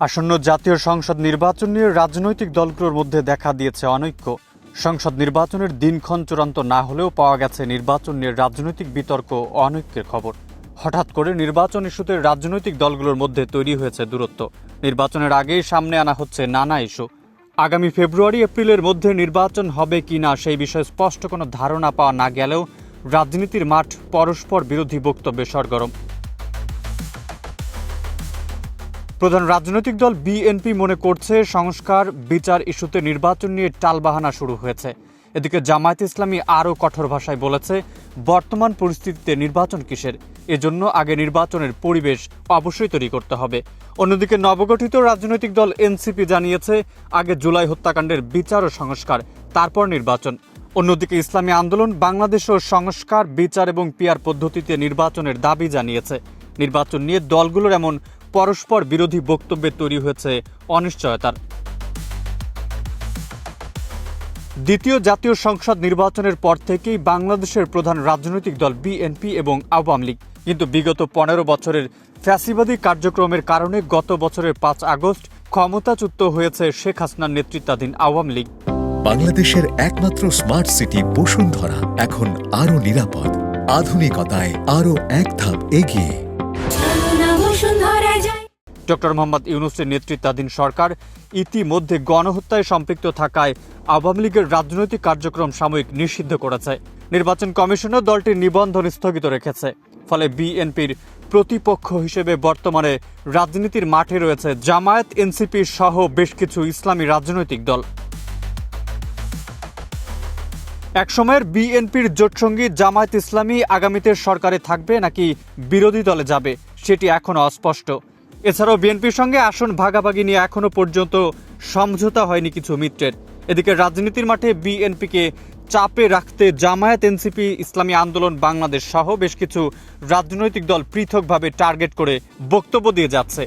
আসন্ন জাতীয় সংসদ নির্বাচন নিয়ে রাজনৈতিক দলগুলোর মধ্যে দেখা দিয়েছে অনৈক্য। সংসদ নির্বাচনের দিনক্ষণ চূড়ান্ত না হলেও পাওয়া গেছে নির্বাচন নিয়ে রাজনৈতিক বিতর্ক ও অনৈক্যের খবর। হঠাৎ করে নির্বাচন ইস্যুতে রাজনৈতিক দলগুলোর মধ্যে তৈরি হয়েছে দূরত্ব। নির্বাচনের আগেই সামনে আনা হচ্ছে নানা ইস্যু। আগামী ফেব্রুয়ারি এপ্রিলের মধ্যে নির্বাচন হবে কি না সেই বিষয়ে স্পষ্ট কোনো ধারণা পাওয়া না গেলেও রাজনীতির মাঠ পরস্পর বিরোধী বক্তব্যে সরগরম। প্রধান রাজনৈতিক দল বিএনপি মনে করছে সংস্কার বিচার ইস্যুতে নির্বাচন নিয়ে টালবাহানা শুরু হয়েছে। এদিকে জামায়াতে ইসলামী আরও কঠোর ভাষায় বলেছে, বর্তমান পরিস্থিতিতে নির্বাচন কিসের, এজন্য আগে নির্বাচনের পরিবেশ অবশ্যই তৈরি করতে হবে। অন্যদিকে নবগঠিত রাজনৈতিক দল এনসিপি জানিয়েছে, আগে জুলাই হত্যাকাণ্ডের বিচার ও সংস্কার, তারপর নির্বাচন। অন্যদিকে ইসলামী আন্দোলন বাংলাদেশও সংস্কার বিচার এবং পিআর পদ্ধতিতে নির্বাচনের দাবি জানিয়েছে। নির্বাচন নিয়ে দলগুলোর এমন পরস্পর বিরোধী বক্তব্যে তৈরি হয়েছে অনিশ্চয়তার। দ্বিতীয় জাতীয় সংসদ নির্বাচনের পর থেকেই বাংলাদেশের প্রধান রাজনৈতিক দল বিএনপি এবং আওয়ামী লীগ, কিন্তু বিগত 15 বছরের ফ্যাসিবাদী কার্যক্রমের কারণে গত বছরের 5 আগস্ট ক্ষমতাচ্যুত হয়েছে শেখ হাসিনার নেতৃত্বাধীন আওয়ামী লীগ। বাংলাদেশের একমাত্র স্মার্ট সিটি বসুন্ধরা এখন আরো নিরাপদ, আধুনিকতায় আরো এক ধাপ এগিয়ে। ডক্টর মোহাম্মদ ইউনূসের নেতৃত্বাধীন সরকার ইতিমধ্যে গণহত্যায় সম্পৃক্ত থাকায় আওয়ামী লীগের রাজনৈতিক কার্যক্রম সাময়িক নিষিদ্ধ করেছে। নির্বাচন কমিশনও দলটির নিবন্ধন স্থগিত রেখেছে। ফলে বিএনপির প্রতিপক্ষ হিসেবে বর্তমানে রাজনীতির মাঠে রয়েছে জামায়াত, এনসিপি সহ বেশ কিছু ইসলামী রাজনৈতিক দল। একসময়ের বিএনপির জোটসঙ্গী জামায়াত ইসলামী আগামীতে সরকারে থাকবে নাকি বিরোধী দলে যাবে সেটি এখনও অস্পষ্ট। এছাড়াও বিএনপির সঙ্গে আসন ভাগাভাগি নিয়ে এখনো পর্যন্ত সমঝোতা হয়নি কিছু মিত্রের। এদিকে রাজনীতির মাঠে বিএনপিকে চাপে রাখতে জামায়াত, এনসিপি, ইসলামী আন্দোলন বাংলাদেশ সহ বেশ কিছু রাজনৈতিক দল পৃথকভাবে টার্গেট করে বক্তব্য দিয়ে যাচ্ছে।